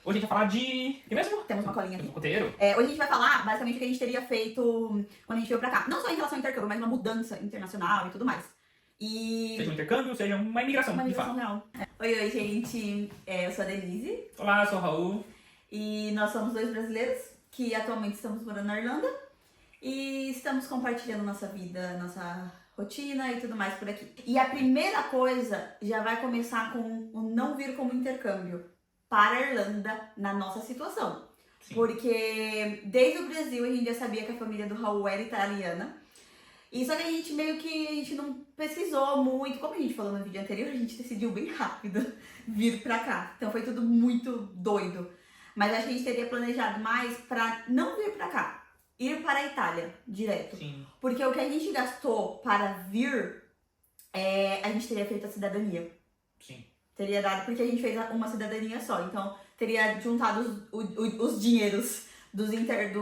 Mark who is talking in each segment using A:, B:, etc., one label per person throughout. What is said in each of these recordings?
A: Hoje a gente vai falar de... que mesmo?
B: Temos uma colinha aqui.
A: Roteiro.
B: Hoje a gente vai falar, basicamente, o que a gente teria feito quando a gente veio pra cá. Não só em relação ao intercâmbio, mas uma mudança internacional e tudo mais.
A: Seja um intercâmbio, seja uma imigração,
B: Uma
A: de fato.
B: migração real. Oi, gente. Eu sou a Denise.
A: Olá, sou o Raul.
B: E nós somos dois brasileiros que atualmente estamos morando na Irlanda. E estamos compartilhando nossa vida, nossa rotina e tudo mais por aqui. E a primeira coisa já vai começar com o não vir como intercâmbio para a Irlanda na nossa situação.
A: Sim.
B: Porque desde o Brasil a gente já sabia que a família do Raul era italiana. E só que a gente meio que a gente não pesquisou muito. Como a gente falou no vídeo anterior, a gente decidiu bem rápido vir pra cá. Então foi tudo muito doido. Mas acho que a gente teria planejado mais pra não vir pra cá. Ir para a Itália, direto.
A: Sim.
B: Porque o que a gente gastou para vir, a gente teria feito a cidadania.
A: Sim.
B: Teria dado, porque a gente fez uma cidadania só. Então, teria juntado os dinheiros do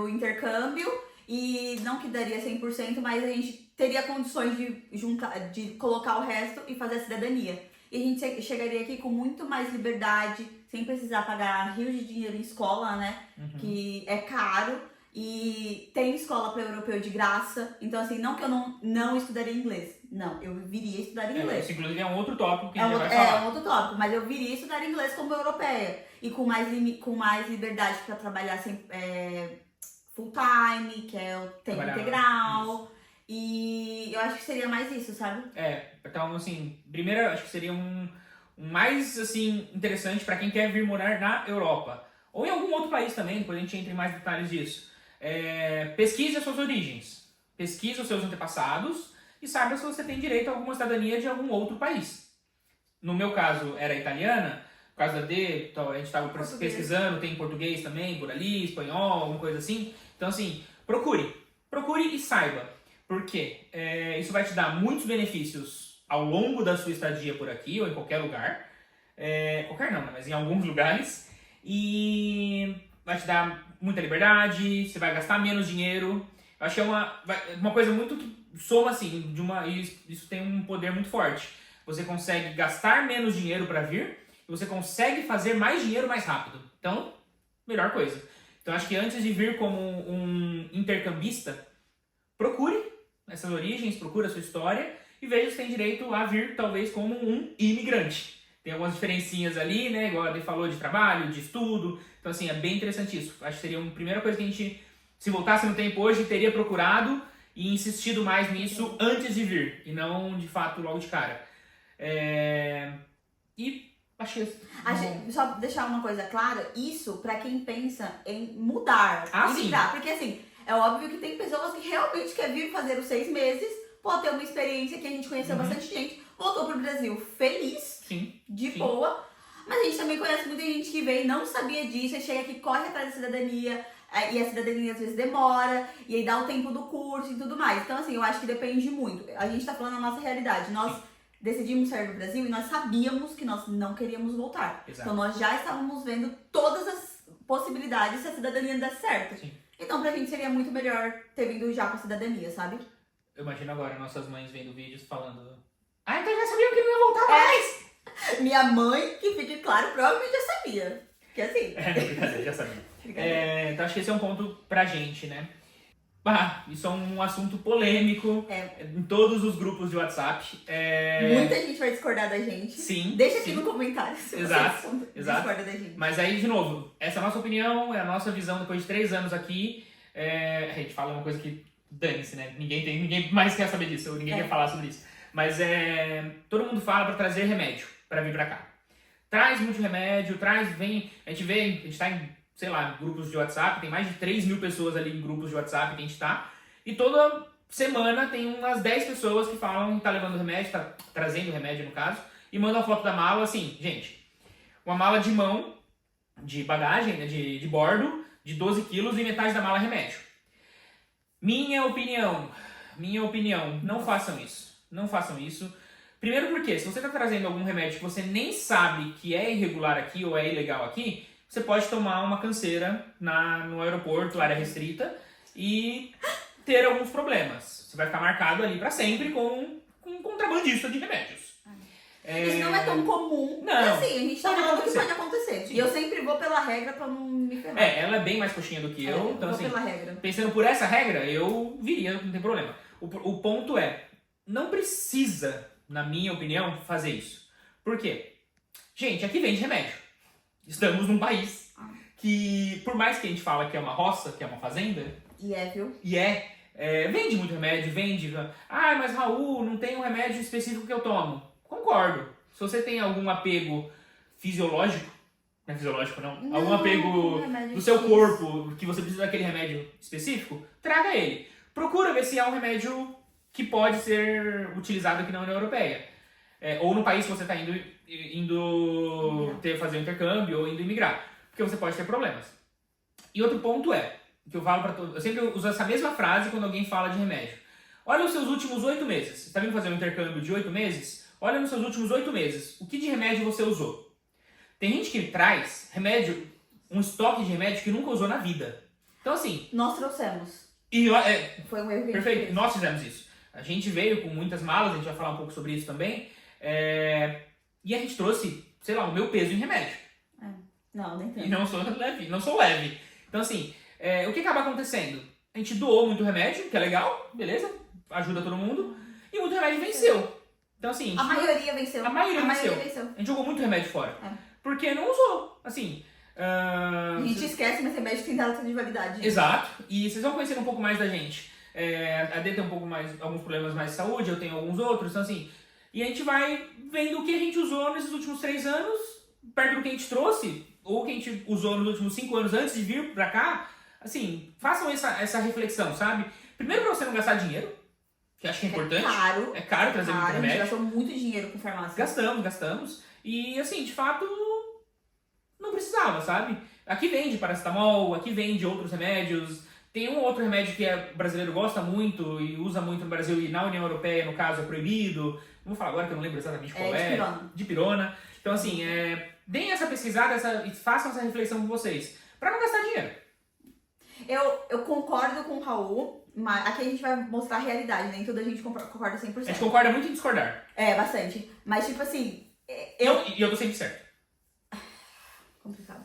B: intercâmbio. E não que daria 100%, mas a gente teria condições de colocar o resto e fazer a cidadania. E a gente chegaria aqui com muito mais liberdade, sem precisar pagar rios de dinheiro em escola, né?
A: Uhum.
B: Que é caro. E tem escola para europeu de graça. Então, assim, não que eu não estudaria inglês. Não, eu viria estudar inglês.
A: Isso, inclusive, é um outro tópico que a gente vai falar.
B: É um outro tópico, mas eu viria estudar inglês como europeia. E com mais liberdade para trabalhar sem, full time, que é o tempo integral. Isso. E eu acho que seria mais isso, sabe?
A: Então, assim, primeiro, acho que seria um mais, assim, interessante para quem quer vir morar na Europa. Ou em algum outro país também, depois a gente entra em mais detalhes disso. Pesquise as suas origens, pesquise os seus antepassados e saiba se você tem direito a alguma cidadania de algum outro país. No meu caso, era italiana, por causa da D, então a gente estava pesquisando, tem português também, por ali, espanhol, alguma coisa assim. Então, assim, procure e saiba. Por quê? Isso vai te dar muitos benefícios ao longo da sua estadia por aqui ou em qualquer lugar. Qualquer não, mas em alguns lugares. E vai te dar muita liberdade, você vai gastar menos dinheiro. Eu acho que é uma coisa muito que soma assim, isso tem um poder muito forte. Você consegue gastar menos dinheiro para vir e você consegue fazer mais dinheiro mais rápido. Então, melhor coisa. Então, acho que antes de vir como um intercambista, procure essas origens, procure a sua história e veja se tem direito a vir, talvez, como um imigrante. Tem algumas diferencinhas ali, né? Igual a Adê falou, de trabalho, de estudo. Então, assim, é bem interessante isso. Acho que seria a primeira coisa que a gente, se voltasse no tempo hoje, teria procurado e insistido mais nisso antes de vir. E não, de fato, logo de cara. E acho que...
B: Só deixar uma coisa clara, isso pra quem pensa em mudar, migrar. Porque, assim, é óbvio que tem pessoas que realmente querem vir fazer os 6 meses, pode ter uma experiência que a gente conheceu bastante gente, voltou pro Brasil feliz.
A: Sim,
B: de boa, mas a gente também conhece muita gente que vem e não sabia disso, e chega aqui, corre atrás da cidadania, e a cidadania às vezes demora, e aí dá o tempo do curso e tudo mais. Então, assim, eu acho que depende muito. A gente tá falando a nossa realidade. Nós decidimos sair do Brasil e nós sabíamos que nós não queríamos voltar.
A: Exato.
B: Então, nós já estávamos vendo todas as possibilidades se a cidadania desse certo.
A: Sim.
B: Então, pra gente seria muito melhor ter vindo já com a cidadania, sabe?
A: Eu imagino agora nossas mães vendo vídeos falando: então já sabiam que não ia voltar mais!
B: Minha mãe, que fique claro, provavelmente já sabia. Que assim.
A: Brincadeira, já sabia. Então acho que esse é um ponto pra gente, né? Isso é um assunto polêmico em todos os grupos de WhatsApp.
B: Muita gente vai discordar da gente.
A: Sim.
B: Deixa aqui no comentário se você discorda da gente.
A: Mas aí, de novo, essa é a nossa opinião, é a nossa visão depois de 3 anos aqui. A gente fala uma coisa que dane-se, né? Ninguém mais quer saber disso, ninguém quer falar sobre isso. Mas todo mundo fala pra trazer remédio pra vir pra cá. Traz muito remédio, vem. A gente tá em, sei lá, grupos de WhatsApp, tem mais de 3 mil pessoas ali em grupos de WhatsApp que a gente tá. E toda semana tem umas 10 pessoas que falam que tá levando remédio, tá trazendo remédio no caso, e mandam a foto da mala assim, gente, uma mala de mão, de bagagem, né, de bordo, de 12 quilos e metade da mala é remédio. Minha opinião, não façam isso. Não façam isso. Primeiro porque, se você está trazendo algum remédio que você nem sabe que é irregular aqui ou é ilegal aqui, você pode tomar uma canseira no aeroporto, área restrita, e ter alguns problemas. Você vai ficar marcado ali para sempre com um contrabandista de remédios.
B: Isso não é tão comum.
A: Não.
B: Mas assim, a gente tá
A: Pode
B: falando que
A: acontecer.
B: pode acontecer.
A: Sim.
B: E eu sempre vou pela regra pra não me ferrar.
A: Ela é bem mais coxinha do que eu, então
B: vou
A: assim,
B: pela regra.
A: pensando por essa regra, eu viria, não tem problema. O ponto é, não precisa, na minha opinião, fazer isso. Por quê? Gente, aqui vende remédio. Estamos num país que, por mais que a gente fala que é uma roça, que é uma fazenda,
B: E viu?
A: vende muito remédio, vende. Ah, mas Raul, não tem um remédio específico que eu tomo. Concordo. Se você tem algum apego fisiológico, não é fisiológico não, algum apego
B: remédio
A: do seu
B: X.
A: corpo que você precisa daquele remédio específico, traga ele. Procura ver se há um remédio que pode ser utilizado aqui na União Europeia. Ou no país que você está indo fazer um intercâmbio ou indo imigrar. Porque você pode ter problemas. E outro ponto que eu falo para todos, eu sempre uso essa mesma frase quando alguém fala de remédio. Olha os seus últimos 8 meses. Você está vindo fazer um intercâmbio de 8 meses? Olha nos seus últimos 8 meses. O que de remédio você usou? Tem gente que traz remédio, um estoque de remédio que nunca usou na vida. Então assim...
B: Nós trouxemos.
A: Foi
B: um erro que a gente
A: perfeito,
B: fez.
A: nós fizemos isso. A gente veio com muitas malas, a gente vai falar um pouco sobre isso também. E a gente trouxe, sei lá, o meu peso em remédio.
B: Não, nem tanto.
A: E não sou leve. Então assim, o que acaba acontecendo? A gente doou muito remédio, que é legal, beleza? Ajuda todo mundo. E muito remédio venceu. Então assim...
B: A maioria venceu.
A: A maioria venceu.
B: venceu.
A: A gente jogou muito remédio fora. Porque não usou. Assim...
B: A gente esquece, mas remédio tem data de validade.
A: Exato. E vocês vão conhecer um pouco mais da gente. A Dê tem um pouco mais, alguns problemas mais de saúde, eu tenho alguns outros. Então assim... E a gente vai vendo o que a gente usou nesses últimos 3 anos, perto do que a gente trouxe, ou o que a gente usou nos últimos 5 anos antes de vir pra cá. Assim, façam essa reflexão, sabe? Primeiro pra você não gastar dinheiro, que eu acho que é importante.
B: É
A: caro trazer muito
B: A gente
A: remédio.
B: gastou muito dinheiro com farmácia.
A: Gastamos. E assim, de fato, não precisava, sabe? Aqui vende paracetamol, aqui vende outros remédios. Tem um outro remédio que o brasileiro gosta muito e usa muito no Brasil e na União Europeia, no caso, é proibido. Não vou falar agora que eu não lembro exatamente qual Dipirona. Então assim, deem essa pesquisada e façam essa reflexão com vocês. Pra não gastar dinheiro.
B: Eu concordo com o Raul, mas aqui a gente vai mostrar a realidade, nem tudo a gente concorda 100%.
A: A gente concorda muito em discordar.
B: Bastante. Mas tipo assim,
A: E eu tô sempre certo.
B: complicado.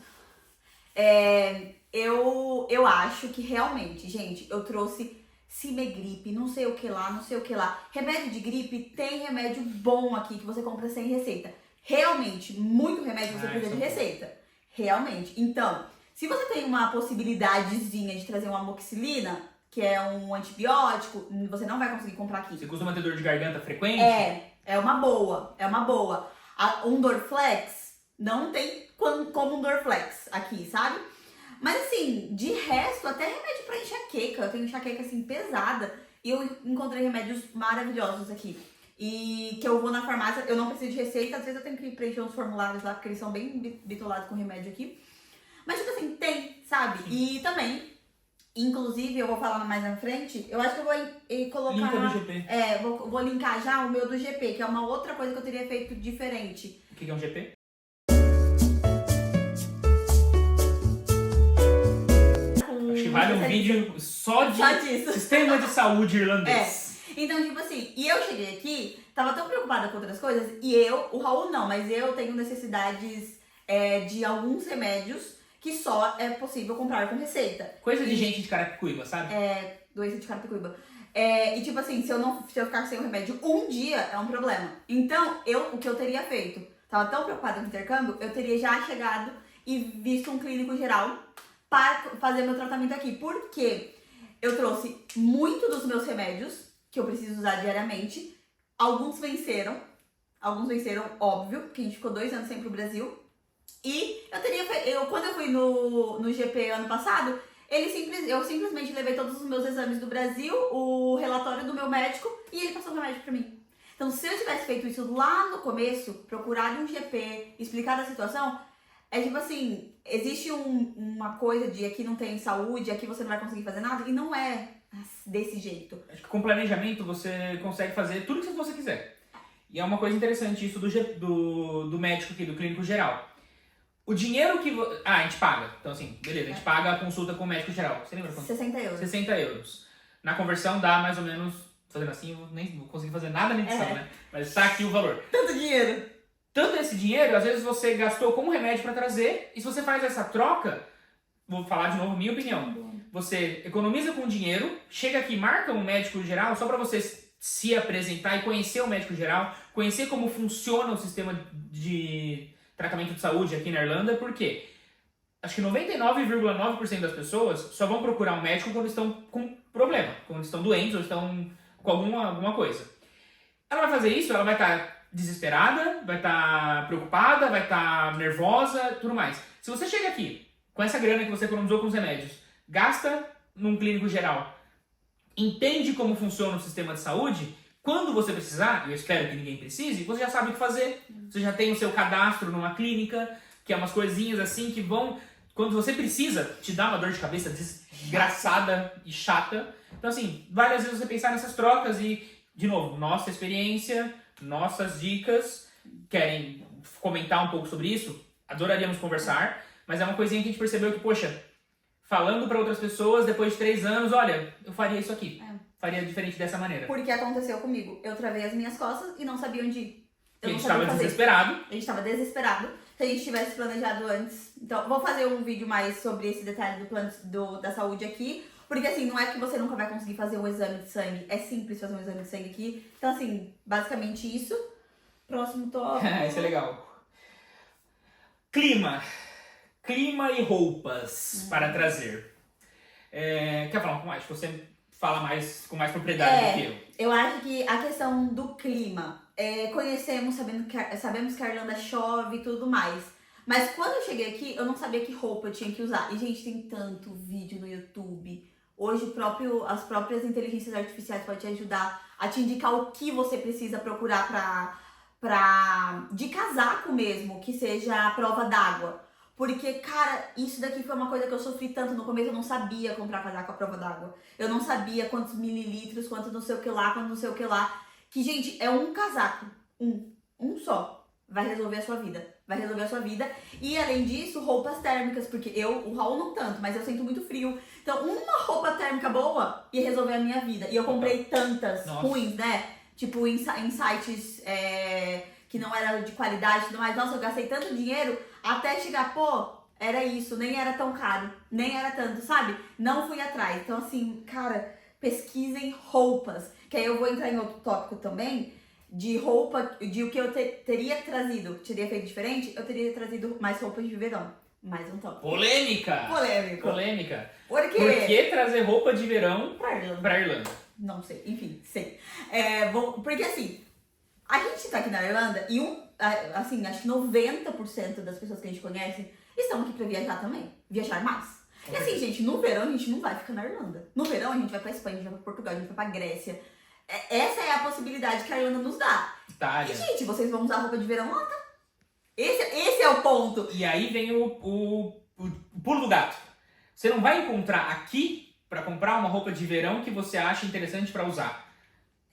B: Eu acho que realmente, gente, eu trouxe Cimegripe, não sei o que lá. Remédio de gripe, tem remédio bom aqui que você compra sem receita. Realmente, muito remédio você precisa de receita. Realmente. Então, se você tem uma possibilidadezinha de trazer uma amoxicilina, que é um antibiótico, você não vai conseguir comprar aqui.
A: Você costuma ter dor de garganta frequente?
B: É uma boa. Um Dorflex, não tem como um Dorflex aqui, sabe? Mas assim, de resto, até remédio pra enxaqueca. Eu tenho enxaqueca assim pesada. E eu encontrei remédios maravilhosos aqui. E que eu vou na farmácia, eu não preciso de receita. Às vezes eu tenho que preencher uns formulários lá, porque eles são bem bitolados com remédio aqui. Mas tipo assim, tem, sabe?
A: Sim.
B: E também, inclusive, eu vou falar mais na frente, eu acho que eu vou colocar...
A: Linka do GP.
B: Vou linkar já o meu do GP, que é uma outra coisa que eu teria feito diferente.
A: O que é um GP? Acho que vale um vídeo só
B: disso.
A: Sistema de saúde irlandês.
B: Então, tipo assim, e eu cheguei aqui, tava tão preocupada com outras coisas, e o Raul não, mas eu tenho necessidades de alguns remédios que só é possível comprar com receita.
A: Coisa de gente de Carapicuíba, sabe?
B: Doença de Carapicuíba. E tipo assim, se eu ficar sem o remédio um dia, é um problema. Então, o que eu teria feito? Tava tão preocupada com o intercâmbio, eu teria já chegado e visto um clínico geral para fazer meu tratamento aqui. Porque eu trouxe muito dos meus remédios que eu preciso usar diariamente. Alguns venceram, óbvio, porque a gente ficou 2 anos sem ir pro Brasil. E quando eu fui no GP ano passado, eu simplesmente levei todos os meus exames do Brasil, o relatório do meu médico, e ele passou o remédio pra mim. Então, se eu tivesse feito isso lá no começo, procurado um GP, explicado a situação, tipo assim, existe uma coisa de aqui não tem saúde, aqui você não vai conseguir fazer nada, e não é desse jeito.
A: Acho que com planejamento você consegue fazer tudo que você quiser. E é uma coisa interessante isso do médico aqui, do clínico geral. O dinheiro que... a gente paga. Então assim, beleza, a gente paga a consulta com o médico geral. Você lembra quanto?
B: 60 euros.
A: 60 euros. Na conversão dá mais ou menos... Fazendo assim, eu nem vou conseguir fazer nada na edição, né? Mas tá aqui o valor.
B: Tanto dinheiro.
A: tanto esse dinheiro, às vezes você gastou com um remédio para trazer, e se você faz essa troca, vou falar de novo minha opinião, você economiza com dinheiro, chega aqui, marca um médico geral só para você se apresentar e conhecer o médico geral, conhecer como funciona o sistema de tratamento de saúde aqui na Irlanda, porque acho que 99,9% das pessoas só vão procurar um médico quando estão com problema, quando estão doentes ou estão com alguma coisa. Ela vai fazer isso, ela vai estar desesperada, vai estar preocupada, vai estar nervosa, tudo mais. Se você chega aqui com essa grana que você economizou com os remédios, gasta num clínico geral, entende como funciona o sistema de saúde, quando você precisar, e eu espero que ninguém precise, você já sabe o que fazer. Você já tem o seu cadastro numa clínica, que é umas coisinhas assim que vão, quando você precisa, te dá uma dor de cabeça desgraçada e chata. Então assim, várias vezes você pensar nessas trocas e, de novo, nossa experiência, nossas dicas, querem comentar um pouco sobre isso? Adoraríamos conversar, mas é uma coisinha que a gente percebeu que, poxa, falando para outras pessoas, depois de 3 anos, olha, eu faria isso aqui. Faria diferente dessa maneira.
B: Porque aconteceu comigo. Eu travei as minhas costas e não sabia onde ir.
A: A gente estava desesperado.
B: A gente estava desesperado. Se a gente tivesse planejado antes. Então, vou fazer um vídeo mais sobre esse detalhe do plano da saúde aqui. Porque assim, não é que você nunca vai conseguir fazer um exame de sangue. É simples fazer um exame de sangue aqui. Então assim, basicamente isso. Próximo tópico.
A: Isso é legal. Clima e roupas para trazer. Quer falar um pouco mais? Você fala mais com mais propriedade do que eu.
B: Eu acho que a questão do clima, conhecemos, sabemos que a Irlanda chove e tudo mais. Mas quando eu cheguei aqui, eu não sabia que roupa eu tinha que usar. E gente, tem tanto vídeo no YouTube. Hoje as próprias inteligências artificiais podem te ajudar a te indicar o que você precisa procurar de casaco mesmo, que seja a prova d'água. Porque, cara, isso daqui foi uma coisa que eu sofri tanto no começo, eu não sabia comprar casaco à prova d'água. Eu não sabia quantos mililitros, quanto não sei o que lá, quanto não sei o que lá. Que, gente, é um casaco. Um só. Vai resolver a sua vida. Vai resolver a sua vida. E, além disso, roupas térmicas. Porque o Raul não tanto, mas eu sinto muito frio. Então, uma roupa térmica boa ia resolver a minha vida. E eu comprei tantas ruins, né? Tipo, em sites que não era de qualidade e tudo mais. Nossa, eu gastei tanto dinheiro até chegar, era isso, nem era tão caro, nem era tanto, sabe? Não fui atrás. Então, assim, cara, pesquisem roupas. Que aí eu vou entrar em outro tópico também, de roupa, de o que eu teria trazido, teria feito diferente, eu teria trazido mais roupas de verão. Mais um tópico.
A: Polêmica!
B: Por quê?
A: Por que trazer roupa de verão
B: pra
A: Irlanda?
B: Não sei, enfim, sei. Porque assim, a gente tá aqui na Irlanda e assim, acho que 90% das pessoas que a gente conhece estão aqui pra viajar também. Viajar mais. E assim, gente, no verão a gente não vai ficar na Irlanda. No verão a gente vai pra Espanha, a gente vai pra Portugal, a gente vai pra Grécia. Essa é a possibilidade que a Irlanda nos dá.
A: Itália.
B: E, gente, vocês vão usar roupa de verão lá, tá? Esse é o ponto.
A: E aí vem o pulo do gato. Você não vai encontrar aqui pra comprar uma roupa de verão que você acha interessante pra usar.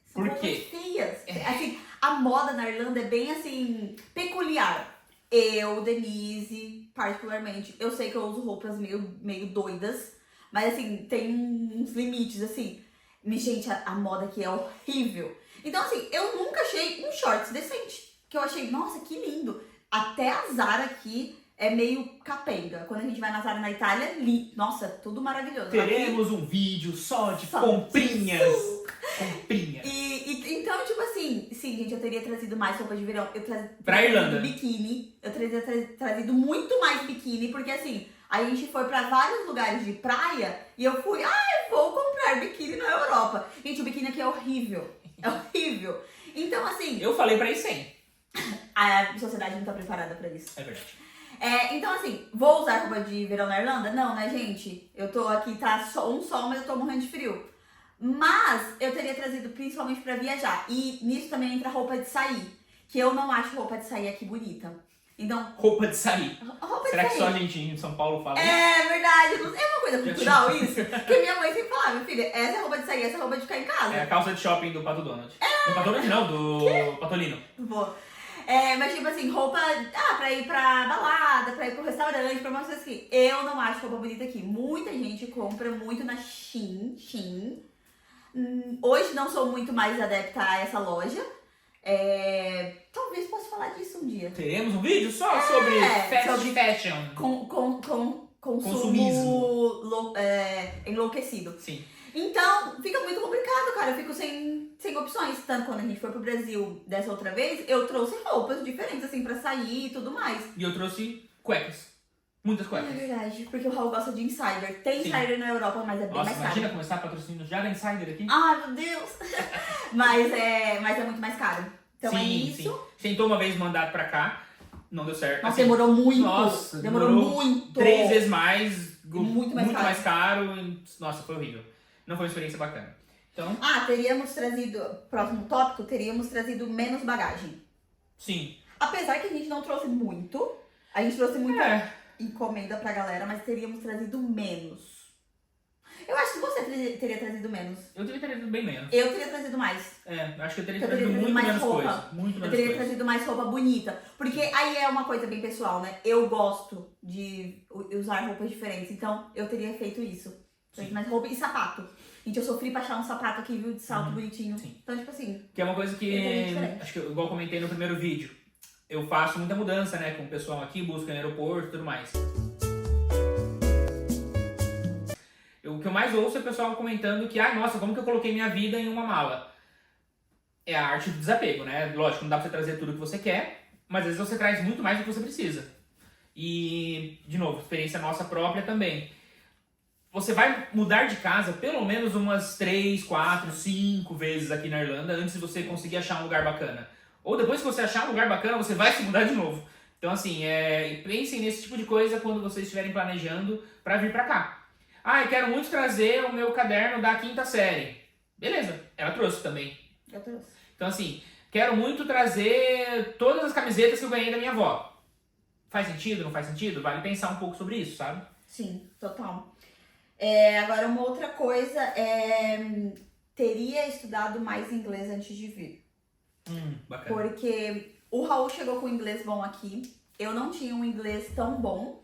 B: São
A: Por quê?
B: feias. Assim, a moda na Irlanda é bem assim, peculiar. Eu, Denise, particularmente, eu sei que eu uso roupas meio doidas, mas assim, tem uns limites, assim. Mas, gente, a moda aqui é horrível. Então, assim, eu nunca achei um shorts decente. Que eu achei, nossa, que lindo. Até a Zara aqui é meio capenga. Quando a gente vai na Zara na Itália, nossa, tudo maravilhoso.
A: Teremos
B: aqui,
A: um vídeo só de comprinhas. Comprinhas.
B: Então, tipo assim, sim, gente, eu teria trazido mais roupa de verão.
A: Pra Irlanda.
B: Biquíni. Eu teria trazido muito mais biquíni, porque assim, a gente foi pra vários lugares de praia e eu fui, vou comprar biquíni na Europa. Gente, o biquíni aqui é horrível. É horrível. Então, assim...
A: Eu falei pra ir sem.
B: A sociedade não tá preparada pra isso.
A: É verdade.
B: Então, assim, vou usar roupa de verão na Irlanda? Não, né, gente? Eu tô aqui, tá um sol, mas eu tô morrendo de frio. Mas eu teria trazido principalmente pra viajar. E nisso também entra roupa de sair. Que eu não acho roupa de sair aqui bonita. Então...
A: Roupa de sair. Será que
B: sair.
A: só a gente em São Paulo fala isso?
B: É verdade. É uma coisa cultural isso. Porque minha mãe sempre falava, minha filha, essa é roupa de sair, essa é roupa de ficar em casa.
A: É a calça de shopping do Pato Donald. Do Pato Donald não, do Patolino.
B: Boa. Mas tipo assim, roupa pra ir pra balada, pra ir pro restaurante, pra umas coisas assim. Eu não acho roupa bonita aqui. Muita gente compra muito na Shein. Hoje não sou muito mais adepta a essa loja. Talvez possa falar disso um dia.
A: Teremos um vídeo só sobre fast fashion.
B: Consumismo enlouquecido.
A: Sim.
B: Então, fica muito complicado, cara. Eu fico sem opções. Tanto quando a gente foi pro Brasil dessa outra vez, eu trouxe roupas diferentes, assim, pra sair e tudo mais.
A: E eu trouxe cuecas. Muitas
B: É
A: cuecas.
B: verdade, porque o Raul gosta de Insider. Tem
A: Sim.
B: Insider na Europa, mas é bem
A: Nossa,
B: mais caro.
A: imagina começar patrocínio já da Insider aqui.
B: Ai, meu Deus! mas é muito mais caro. Então é
A: sim,
B: isso.
A: sim. Tentou uma vez mandar pra cá, não deu certo.
B: Nossa,
A: Assim,
B: demorou muito.
A: Nossa,
B: demorou muito.
A: 3 vezes mais,
B: Muito mais
A: caro. Nossa, foi horrível. Não foi uma experiência bacana. Então,
B: teríamos trazido, próximo tópico, teríamos trazido menos bagagem.
A: sim.
B: Apesar que a gente não trouxe muito, a gente trouxe muita
A: É.
B: encomenda pra galera, mas teríamos trazido menos. Eu acho que você teria trazido menos.
A: Eu teria trazido bem menos.
B: Eu teria trazido mais.
A: Eu acho que eu teria
B: Eu teria
A: trazido muito
B: mais
A: menos
B: roupa.
A: coisa. Muito
B: Eu
A: menos
B: teria
A: coisa.
B: trazido mais roupa bonita. Porque aí é uma coisa bem pessoal, né? Eu gosto de usar roupas diferentes. Então, eu teria feito isso.
A: Sim.
B: Mais roupa e sapato. Gente, eu sofri pra achar um sapato aqui, viu? De salto bonitinho.
A: Sim.
B: Então, tipo assim...
A: Que é uma coisa
B: Eu teria
A: que,
B: diferente.
A: acho que igual eu comentei no primeiro vídeo, eu faço muita mudança, né, com o pessoal aqui, busca no aeroporto e tudo mais. O que eu mais ouço é o pessoal comentando que, nossa, como que eu coloquei minha vida em uma mala? É a arte do desapego, né? Lógico, não dá pra você trazer tudo que você quer, mas às vezes você traz muito mais do que você precisa. E, de novo, experiência nossa própria também. Você vai mudar de casa pelo menos umas 3, 4, 5 vezes aqui na Irlanda antes de você conseguir achar um lugar bacana. Ou depois que você achar um lugar bacana, você vai se mudar de novo. Então, assim, pensem nesse tipo de coisa quando vocês estiverem planejando para vir para cá. Eu quero muito trazer o meu caderno da 5ª série. Beleza, ela trouxe também.
B: Eu trouxe.
A: Então, assim, quero muito trazer todas as camisetas que eu ganhei da minha avó. Faz sentido, não faz sentido? Vale pensar um pouco sobre isso, sabe?
B: Sim, total. Agora, uma outra coisa teria estudado mais inglês antes de vir.
A: Bacana.
B: Porque o Raul chegou com inglês bom aqui. Eu não tinha um inglês tão bom.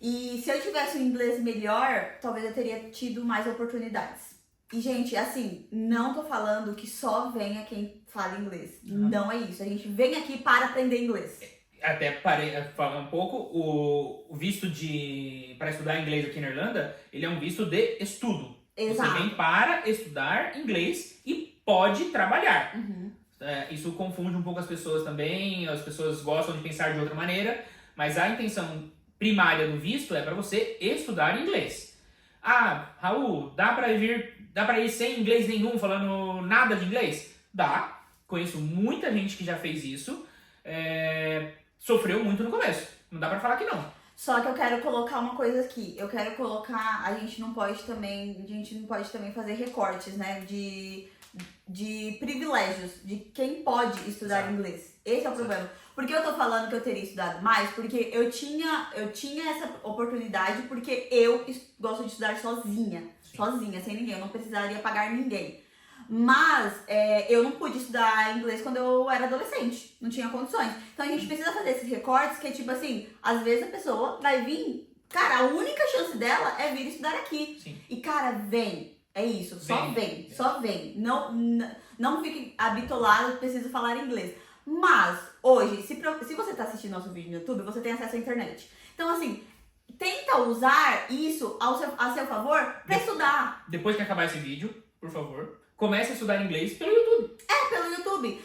B: E se eu tivesse um inglês melhor, talvez eu teria tido mais oportunidades. E, gente, assim, não tô falando que só venha quem fala inglês. Não é isso. A gente vem aqui para aprender inglês.
A: Até parei falar um pouco, o visto para estudar inglês aqui na Irlanda, ele é um visto de estudo.
B: Exato.
A: Você vem para estudar inglês e pode trabalhar.
B: Uhum.
A: Isso confunde um pouco as pessoas também, as pessoas gostam de pensar de outra maneira, mas a intenção primária do visto é para você estudar inglês. Raul, dá para ir sem inglês nenhum, falando nada de inglês? Dá. Conheço muita gente que já fez isso. Sofreu muito no começo. Não dá pra falar que não.
B: Só que eu quero colocar uma coisa aqui. Eu quero colocar... A gente não pode também fazer recortes, né? De privilégios. De quem pode estudar
A: Exato.
B: inglês. Esse é o problema. Por que eu tô falando que eu teria estudado mais? Porque eu tinha essa oportunidade porque eu gosto de estudar sozinha.
A: Sim.
B: Sozinha, sem ninguém. Eu não precisaria pagar ninguém. Mas eu não pude estudar inglês quando eu era adolescente. Não tinha condições. Então a gente precisa fazer esses recortes que é tipo assim, às vezes a pessoa vai vir... Cara, a única chance dela é vir estudar aqui.
A: Sim.
B: E cara, vem. É isso. Só vem. Só vem. Não fique habitolado, preciso falar inglês. Mas, hoje, se você tá assistindo nosso vídeo no YouTube, você tem acesso à internet. Então, assim, tenta usar isso a seu favor pra estudar.
A: Depois que acabar esse vídeo, por favor, comece a estudar inglês pelo YouTube.
B: Pelo YouTube.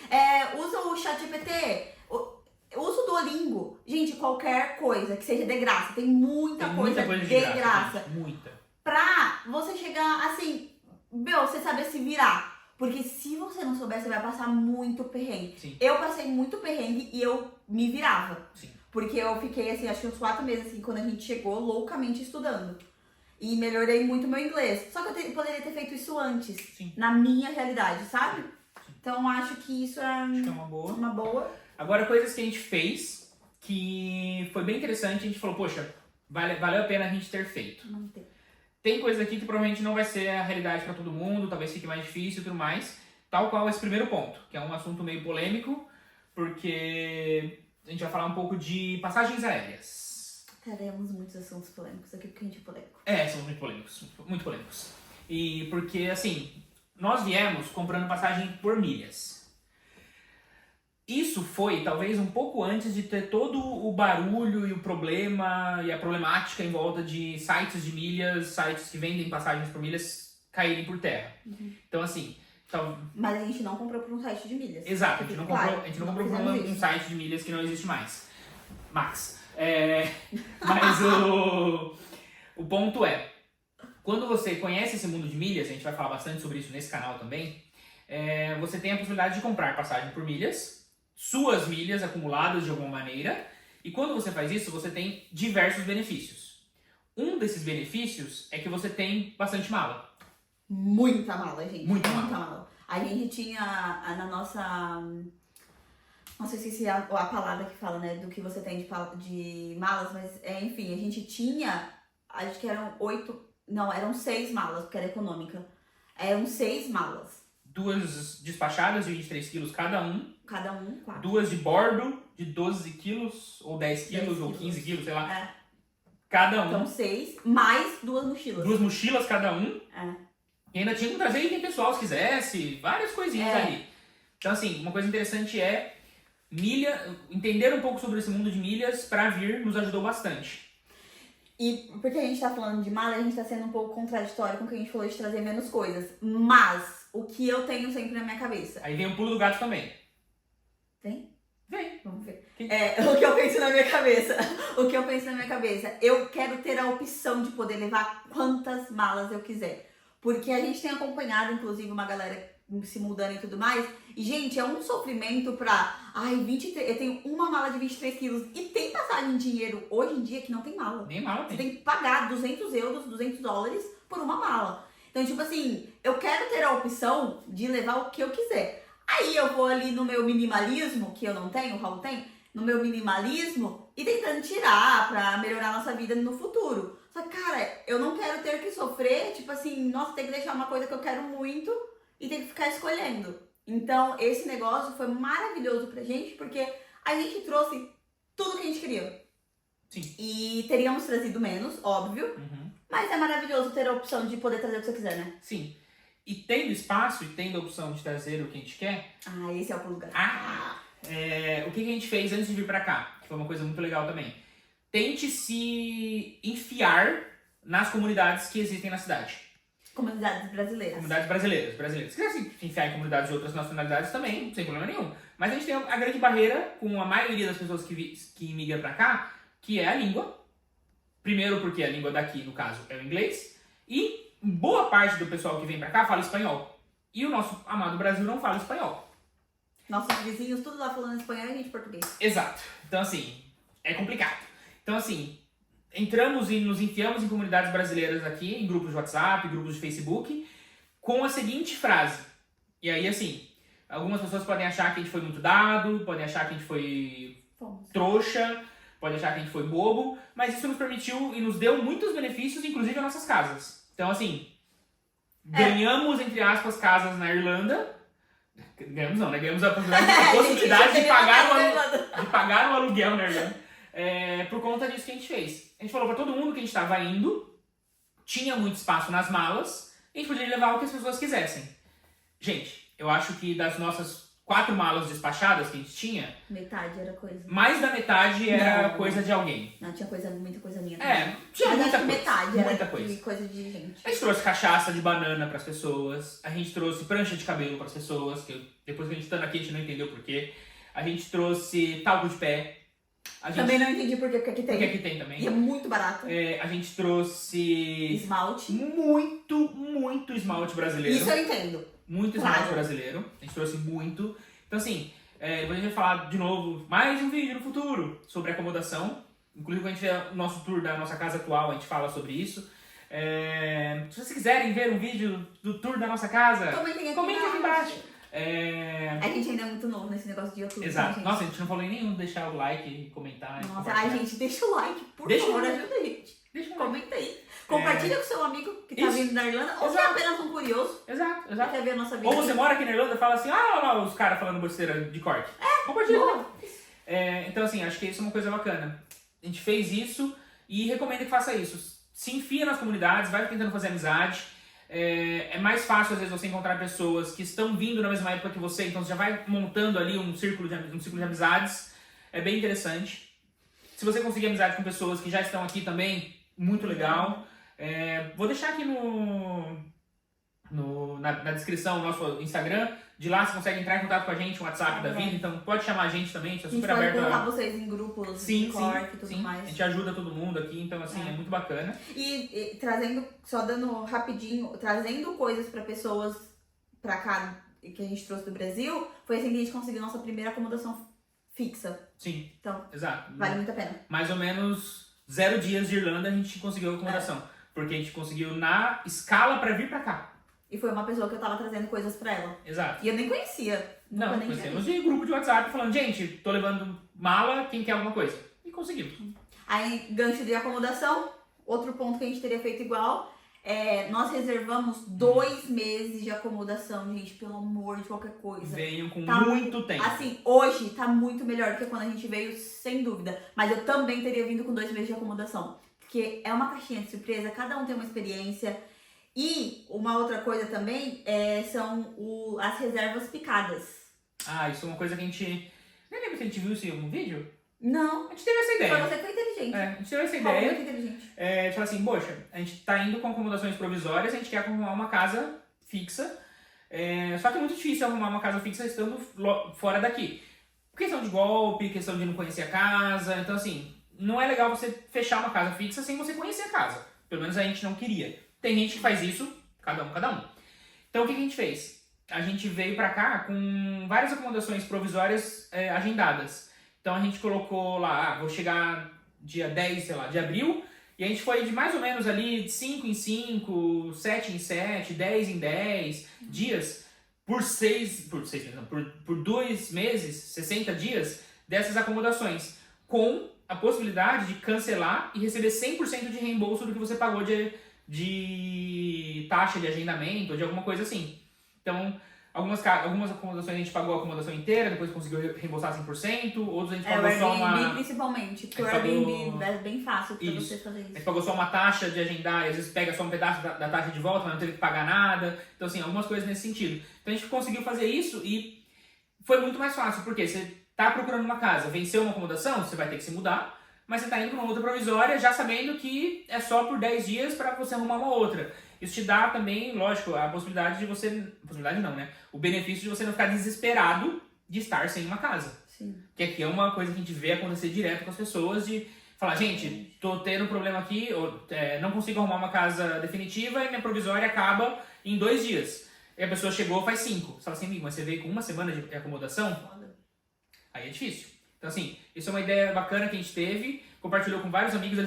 B: Usa o ChatGPT. Usa o Duolingo. Gente, qualquer coisa que seja de graça. Tem muita coisa de graça.
A: Gente, muita.
B: Pra você chegar, assim, você saber se virar. Porque se você não souber, você vai passar muito perrengue.
A: Sim.
B: Eu passei muito perrengue e eu me virava.
A: Sim.
B: Porque eu fiquei, assim, acho que uns 4 meses, assim, quando a gente chegou, loucamente estudando. E melhorei muito meu inglês. Só que eu poderia ter feito isso antes.
A: Sim.
B: Na minha realidade, sabe? Então, acho que isso
A: Acho que é uma boa.
B: uma boa.
A: Agora, coisas que a gente fez que foi bem interessante. A gente falou, poxa, valeu a pena a gente ter feito.
B: Não tem.
A: Tem coisa aqui que provavelmente não vai ser a realidade para todo mundo, talvez fique mais difícil e tudo mais. Tal qual esse primeiro ponto, que é um assunto meio polêmico, porque a gente vai falar um pouco de passagens aéreas.
B: Teremos muitos assuntos polêmicos aqui, porque a gente é polêmico.
A: São muito polêmicos, muito polêmicos. E porque, assim, nós viemos comprando passagem por milhas. isso foi talvez um pouco antes de ter todo o barulho e o problema e a problemática em volta de sites de milhas, sites que vendem passagens por milhas caírem por terra. Então assim,
B: Mas a gente não comprou por um site de milhas.
A: exato, a gente não comprou,
B: Claro,
A: a gente não comprou por
B: fizemos
A: um
B: isso.
A: site de milhas que não existe mais. Max. Mas o ponto é, quando você conhece esse mundo de milhas, a gente vai falar bastante sobre isso nesse canal também, você tem a possibilidade de comprar passagem por milhas, suas milhas acumuladas de alguma maneira, e quando você faz isso, você tem diversos benefícios. Um desses benefícios é que você tem bastante mala.
B: Muita mala, gente.
A: Muita
B: mala. A gente tinha na nossa... Não sei se é a palavra que fala, né? Do que você tem de malas, mas enfim, a gente tinha... Acho que eram 8... Não, eram 6 malas, porque era econômica. Eram 6 malas.
A: 2 despachadas de 23 quilos cada um.
B: Cada um, 4.
A: 2 de bordo de 12 quilos, ou 10 quilos,
B: 10
A: ou 15 quilos, sei lá.
B: É.
A: Cada um.
B: Então 6, mais 2 mochilas.
A: 2 mochilas cada um.
B: É.
A: E ainda tinha que trazer item pessoal se quisesse, várias coisinhas ali. Então assim, uma coisa interessante é entender um pouco sobre esse mundo de milhas pra vir nos ajudou bastante.
B: E porque a gente tá falando de mala, a gente tá sendo um pouco contraditório com o que a gente falou de trazer menos coisas. Mas, o que eu tenho sempre na minha cabeça.
A: Aí vem o pulo do gato também.
B: Vem?
A: Vem.
B: Vamos ver.
A: Quem-
B: O que eu penso na minha cabeça. O que eu penso na minha cabeça. Eu quero ter a opção de poder levar quantas malas eu quiser. Porque a gente tem acompanhado, inclusive, uma galera se mudando e tudo mais. E, gente, é um sofrimento pra... Ai, 23, eu tenho uma mala de 23 quilos. E tem passagem em dinheiro hoje em dia que não tem mala.
A: Nem mala
B: Você
A: tem.
B: tem que pagar 200 euros, 200 dólares por uma mala. Então, tipo assim, eu quero ter a opção de levar o que eu quiser. Aí eu vou ali no meu minimalismo, que eu não tenho, o Raul tem, no meu minimalismo e tentando tirar pra melhorar a nossa vida no futuro. Só que, cara, eu não quero ter que sofrer, tipo assim, nossa, tem que deixar uma coisa que eu quero muito e ter que ficar escolhendo. Então, esse negócio foi maravilhoso pra gente, porque a gente trouxe tudo que a gente queria.
A: Sim.
B: E teríamos trazido menos, óbvio,
A: Uhum.
B: mas é maravilhoso ter a opção de poder trazer o que você quiser, né?
A: Sim. E tendo espaço e tendo a opção de trazer o que a gente quer,
B: Ah, esse é o lugar.
A: o que a gente fez antes de vir pra cá? Que foi uma coisa muito legal também. Tente se enfiar nas comunidades que existem na cidade.
B: Comunidades brasileiras.
A: Comunidades brasileiras. Se quiser se enfiar em comunidades de outras nacionalidades também, sem problema nenhum. Mas a gente tem a grande barreira com a maioria das pessoas que imigram pra cá, que é a língua. Primeiro porque a língua daqui, no caso, é o inglês. E boa parte do pessoal que vem pra cá fala espanhol. E o nosso amado Brasil não fala espanhol.
B: Nossos vizinhos, tudo lá falando espanhol e a gente português.
A: Exato. Então, assim, é complicado. Então, assim, entramos e nos enfiamos em comunidades brasileiras aqui, em grupos de WhatsApp, grupos de Facebook, com a seguinte frase. E aí, assim, algumas pessoas podem achar que a gente foi muito dado, podem achar que a gente foi
B: Fomos.
A: trouxa, podem achar que a gente foi bobo, mas isso nos permitiu e nos deu muitos benefícios, inclusive as nossas casas. Então, assim, ganhamos, entre aspas, casas na Irlanda. Ganhamos não, né? Ganhamos a possibilidade de pagar o aluguel na Irlanda. Por conta disso que a gente fez. A gente falou pra todo mundo que a gente estava indo, tinha muito espaço nas malas, e a gente podia levar o que as pessoas quisessem. Gente, eu acho que das nossas 4 malas despachadas que a gente tinha,
B: Metade era coisa.
A: mais da metade era
B: Não.
A: coisa de alguém.
B: Não, tinha muita coisa minha.
A: Tinha
B: Mas
A: muita
B: acho que
A: coisa.
B: metade
A: Muita
B: era
A: coisa.
B: de coisa de gente.
A: A gente trouxe cachaça de banana pras pessoas, a gente trouxe prancha de cabelo pras pessoas, que depois que a gente estando aqui a gente não entendeu porquê. A gente trouxe talco de pé. A gente,
B: Também não entendi por quê, porque aqui tem.
A: porque aqui tem também.
B: E é muito barato.
A: A gente trouxe
B: Esmalte.
A: muito esmalte brasileiro.
B: Isso eu entendo.
A: Muito
B: Claro.
A: esmalte brasileiro. A gente trouxe muito. Então assim, depois a gente vai falar de novo, mais um vídeo no futuro sobre acomodação. Inclusive quando a gente tiver o nosso tour da nossa casa atual, a gente fala sobre isso. Se vocês quiserem ver um vídeo do tour da nossa casa, comentem aqui embaixo.
B: A gente ainda é muito novo nesse negócio de YouTube.
A: Exato.
B: Né, gente?
A: Nossa, a gente não falou em nenhum deixar o like e comentar. e
B: Nossa,
A: compartilhar.
B: ai, gente, deixa o like, por
A: Deixa o
B: favor,
A: like.
B: ajuda a gente.
A: Deixa o like.
B: Comenta aí. Compartilha com seu amigo que tá
A: Isso.
B: vindo da Irlanda, ou se é
A: Exato.
B: apenas um curioso
A: Exato,
B: que
A: exato.
B: quer ver a nossa vida.
A: Ou você mora aqui na Irlanda e fala assim, olha lá os caras falando besteira de corte. Compartilha.
B: Boa.
A: Então assim, acho que isso é uma coisa bacana. A gente fez isso e recomendo que faça isso. Se enfia nas comunidades, vai tentando fazer amizade. É mais fácil, às vezes, você encontrar pessoas que estão vindo na mesma época que você, então você já vai montando ali um círculo de amizades. É bem interessante. Se você conseguir amizade com pessoas que já estão aqui também, muito legal. Vou deixar aqui na descrição o nosso Instagram. De lá você consegue entrar em contato com a gente, o WhatsApp da vida. Então pode chamar a gente também, a gente tá super aberto.
B: Pode colocar vocês em grupos de corte e tudo mais.
A: A gente ajuda todo mundo aqui, então assim, é muito bacana.
B: E trazendo, só dando rapidinho, trazendo coisas pra pessoas pra cá, que a gente trouxe do Brasil, foi assim que a gente conseguiu nossa primeira acomodação fixa.
A: Sim,
B: então,
A: exato.
B: Vale muito a pena.
A: Mais ou menos 0 dias de Irlanda a gente conseguiu a acomodação. Porque a gente conseguiu na escala pra vir pra cá.
B: E foi uma pessoa que eu tava trazendo coisas pra ela.
A: Exato.
B: E eu nem conhecia.
A: Não, conhecemos de grupo de WhatsApp falando, gente, tô levando mala, quem quer alguma coisa? E conseguimos.
B: Aí, gancho de acomodação, outro ponto que a gente teria feito igual, nós reservamos 2 meses de acomodação, gente, pelo amor de qualquer coisa.
A: Venham com muito tempo.
B: Assim, hoje tá muito melhor do que quando a gente veio, sem dúvida. Mas eu também teria vindo com 2 meses de acomodação. Porque é uma caixinha de surpresa, cada um tem uma experiência. E uma outra coisa também são as reservas picadas.
A: Ah, isso é uma coisa que a gente... Nem lembro se a gente viu isso em algum vídeo.
B: Não.
A: A gente teve essa ideia.
B: Foi você que foi inteligente.
A: A gente teve essa ideia.
B: Muito inteligente.
A: De falar assim, poxa, a gente tá indo com acomodações provisórias, a gente quer arrumar uma casa fixa. Só que é muito difícil arrumar uma casa fixa estando fora daqui. Questão de golpe, questão de não conhecer a casa. Então assim, não é legal você fechar uma casa fixa sem você conhecer a casa. Pelo menos a gente não queria. Tem gente que faz isso, cada um. Então o que a gente fez? A gente veio pra cá com várias acomodações provisórias agendadas. Então a gente colocou lá, vou chegar dia 10, sei lá, de abril, e a gente foi de mais ou menos ali de 5 em 5, 7 em 7, 10 em 10 dias, por 2 meses, 60 dias dessas acomodações, com a possibilidade de cancelar e receber 100% de reembolso do que você pagou de taxa de agendamento ou de alguma coisa assim. Então, algumas acomodações a gente pagou a acomodação inteira, depois conseguiu reembolsar 100%, outros a gente pagou só uma...
B: Airbnb principalmente, porque o Airbnb é bem fácil pra você fazer isso.
A: A gente pagou só uma taxa de agendar, e às vezes pega só um pedaço da taxa de volta, mas não teve que pagar nada. Então, assim, algumas coisas nesse sentido. Então, a gente conseguiu fazer isso e foi muito mais fácil, porque você tá procurando uma casa, venceu uma acomodação, você vai ter que se mudar, mas você tá indo pra uma outra provisória já sabendo que é só por 10 dias para você arrumar uma outra. Isso te dá também, lógico, a possibilidade de você... Possibilidade não, né? O benefício de você não ficar desesperado de estar sem uma casa.
B: Sim.
A: Que aqui é uma coisa que a gente vê acontecer direto com as pessoas de falar, gente, tô tendo um problema aqui, não consigo arrumar uma casa definitiva e minha provisória acaba em 2 dias. E a pessoa chegou faz 5. Você fala assim, amigo, mas você veio com 1 semana de acomodação? Aí é difícil. Então assim, isso é uma ideia bacana que a gente teve, compartilhou com vários amigos,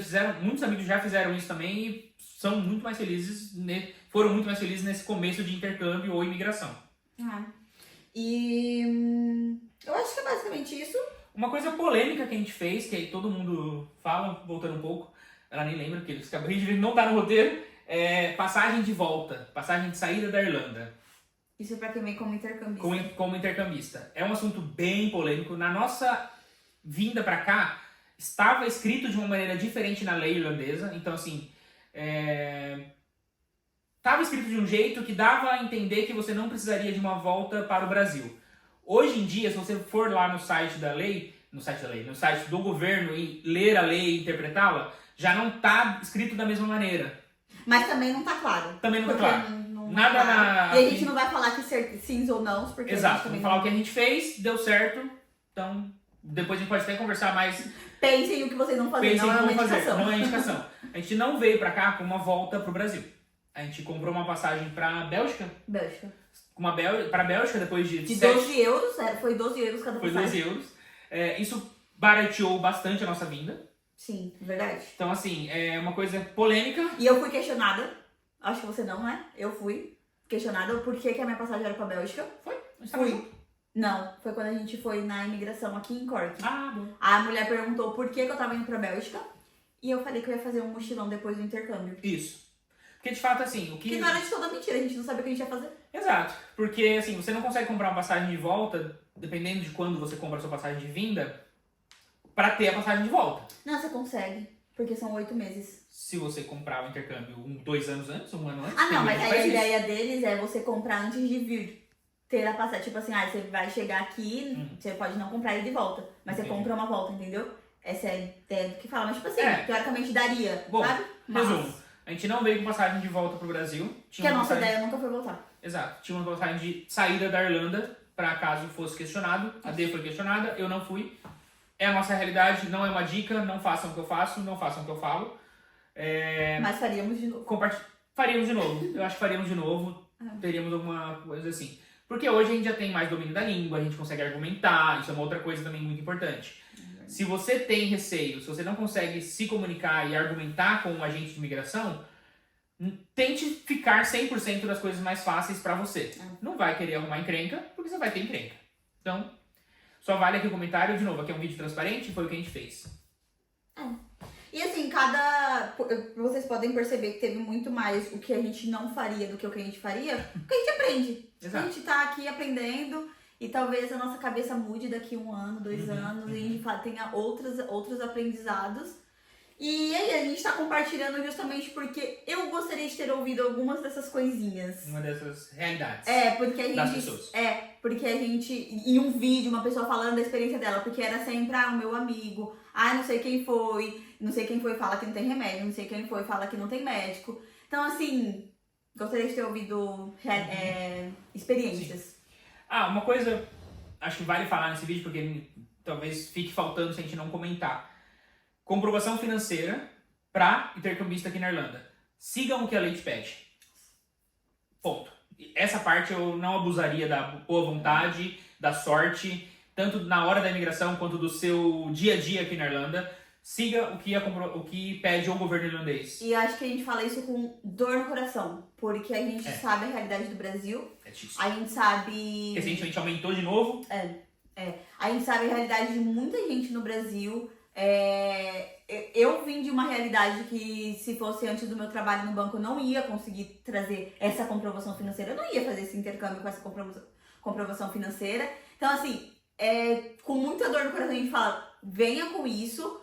A: muitos amigos já fizeram isso também e são muito mais felizes, foram muito mais felizes nesse começo de intercâmbio ou imigração.
B: E eu acho que é basicamente isso.
A: Uma coisa polêmica que a gente fez, que aí todo mundo fala, voltando um pouco, ela nem lembra, porque eles acabam de não tá no roteiro, passagem de volta, passagem de saída da Irlanda.
B: Isso é pra quem vem como intercambista.
A: Como intercambista. É um assunto bem polêmico. Na nossa vinda pra cá, estava escrito de uma maneira diferente na lei irlandesa. Então, assim, estava escrito de um jeito que dava a entender que você não precisaria de uma volta para o Brasil. Hoje em dia, se você for lá no site no site do governo e ler a lei e interpretá-la, já não está escrito da mesma maneira.
B: Mas também não está claro.
A: Também não está claro.
B: Nada na... E a gente não vai falar que sim ou não, porque
A: exato,
B: a gente também
A: vamos falar o que a gente fez, deu certo, então depois a gente pode até conversar mais.
B: Pensem o que vocês vão fazer, não é uma indicação.
A: Não é indicação. A gente não veio pra cá com uma volta pro Brasil. A gente comprou uma passagem pra Bélgica. Pra Bélgica depois de
B: 12 euros, foi 12 euros cada passagem.
A: Foi 12 euros. Isso barateou bastante a nossa vinda.
B: Sim, verdade.
A: Então assim, é uma coisa polêmica.
B: E eu fui questionada. Acho que você não, né? Eu fui questionada por que a minha passagem era pra Bélgica.
A: Foi?
B: Fui. Não, foi quando a gente foi na imigração aqui em Cork.
A: Ah, bom.
B: A mulher perguntou por que eu tava indo pra Bélgica. E eu falei que eu ia fazer um mochilão depois do intercâmbio.
A: Isso. Porque de fato, assim, o que...
B: Que não era de toda mentira, a gente não sabia o que a gente ia fazer.
A: Exato. Porque, assim, você não consegue comprar uma passagem de volta, dependendo de quando você compra a sua passagem de vinda, pra ter a passagem de volta.
B: Não, você consegue. Porque são 8 meses.
A: Se você comprar o intercâmbio 2 anos antes, 1 ano antes...
B: Ah, não, mas
A: tem
B: aí a
A: isso.
B: ideia deles é você comprar antes de vir. Ter a passagem, tipo assim, você vai chegar aqui, você pode não comprar ele de volta, mas
A: Entendi.
B: você compra uma volta, entendeu? Essa é a ideia do que fala, mas tipo assim,
A: É.
B: teoricamente daria,
A: Bom,
B: sabe? Mas
A: resumo. A gente não veio com passagem de volta pro Brasil.
B: que a
A: uma
B: nossa
A: passagem...
B: ideia nunca foi voltar.
A: Exato. Tinha uma passagem de saída da Irlanda, para caso fosse questionado. A D foi questionada, eu não fui. É a nossa realidade, não é uma dica, não façam o que eu faço, não façam o que eu falo.
B: Mas faríamos de novo.
A: Faríamos de novo. Eu acho que faríamos de novo. Teríamos alguma coisa assim. Porque hoje a gente já tem mais domínio da língua, a gente consegue argumentar, isso é uma outra coisa também muito importante. Se você tem receio, se você não consegue se comunicar e argumentar com um agente de imigração, tente ficar 100% das coisas mais fáceis pra você. Não vai querer arrumar encrenca, porque você vai ter encrenca. Então, só vale aqui o comentário. De novo, aqui é um vídeo transparente, foi o que a gente fez.
B: E assim, vocês podem perceber que teve muito mais o que a gente não faria do que o que a gente faria, porque a gente aprende.
A: Exato.
B: A gente tá aqui aprendendo e talvez a nossa cabeça mude daqui 1 ano, 2 anos, e a gente tenha outros aprendizados. E aí, a gente tá compartilhando justamente porque eu gostaria de ter ouvido algumas dessas coisinhas.
A: Uma dessas realidades.
B: Porque a gente.
A: Das pessoas.
B: Porque a gente. Em um vídeo, uma pessoa falando da experiência dela, porque era sempre, o meu amigo, não sei quem foi, fala que não tem remédio, não sei quem foi, fala que não tem médico. Então, assim, gostaria de ter ouvido experiências.
A: Sim. Uma coisa, acho que vale falar nesse vídeo, porque talvez fique faltando se a gente não comentar. Comprovação financeira para intercambista aqui na Irlanda. Sigam o que a lei te pede. Ponto. Essa parte eu não abusaria da boa vontade, da sorte, tanto na hora da imigração quanto do seu dia a dia aqui na Irlanda. Siga o que pede o governo irlandês.
B: E acho que a gente fala isso com dor no coração, porque a gente sabe a realidade do Brasil.
A: É difícil.
B: A gente sabe...
A: Recentemente aumentou de novo.
B: A gente sabe a realidade de muita gente no Brasil. Eu vim de uma realidade que, se fosse antes do meu trabalho no banco, eu não ia conseguir trazer essa comprovação financeira. Eu não ia fazer esse intercâmbio com essa comprovação financeira. Então, assim, com muita dor no coração a gente fala, venha com isso.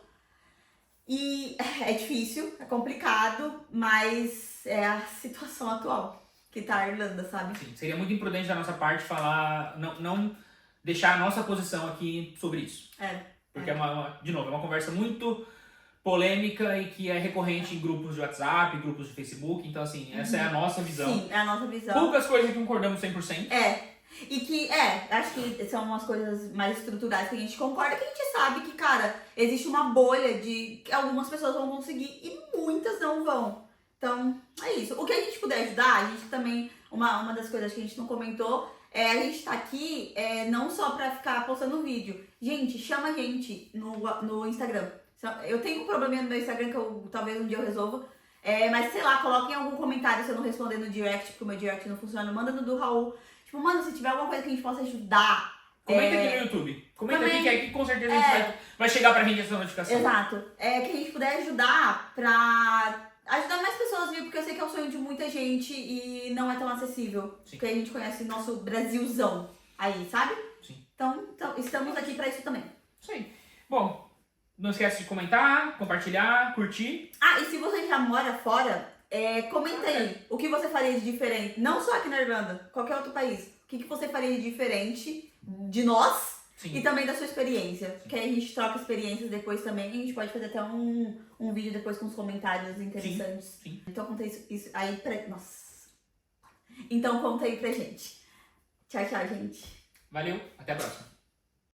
B: E é difícil, é complicado, mas é a situação atual que tá a Irlanda, sabe?
A: Sim, seria muito imprudente da nossa parte falar, não deixar a nossa posição aqui sobre isso. Porque de novo, é uma conversa muito polêmica e que é recorrente em grupos de WhatsApp, grupos de Facebook. Então, assim, essa é a nossa visão.
B: Sim, é a nossa visão.
A: Poucas coisas que concordamos 100%.
B: E que, acho que são umas coisas mais estruturais que a gente concorda, que a gente sabe que, cara, existe uma bolha de que algumas pessoas vão conseguir e muitas não vão. Então, é isso. O que a gente puder ajudar, a gente também, uma das coisas que a gente não comentou, a gente tá aqui não só pra ficar postando vídeo. Gente, chama a gente no Instagram. Eu tenho um probleminha no meu Instagram que talvez um dia eu resolva. Mas, sei lá, coloquem algum comentário se eu não responder no direct, porque o meu direct não funciona. Manda no do Raul. Tipo, mano, se tiver alguma coisa que a gente possa ajudar.
A: Comenta aqui no YouTube. Comenta aqui, que aqui com certeza a gente vai chegar pra gente essa notificação.
B: Exato. Que a gente puder ajudar pra ajudar mais pessoas, viu? Porque eu sei que é o sonho de muita gente e não é tão acessível.
A: Sim.
B: Porque a gente conhece o nosso Brasilzão aí, sabe?
A: Sim.
B: Então, estamos aqui pra isso também.
A: Isso aí. Bom, não esquece de comentar, compartilhar, curtir.
B: E se você já mora fora, comenta aí o que você faria de diferente. Não só aqui na Irlanda, qualquer outro país. O que você faria de diferente de nós?
A: Sim.
B: E também da sua experiência. Que aí a gente troca experiências depois também. E a gente pode fazer até um vídeo depois com os comentários interessantes.
A: Sim.
B: Então conta isso aí pra... Nossa. Então conta aí pra gente. Tchau, tchau, gente.
A: Valeu, até a próxima.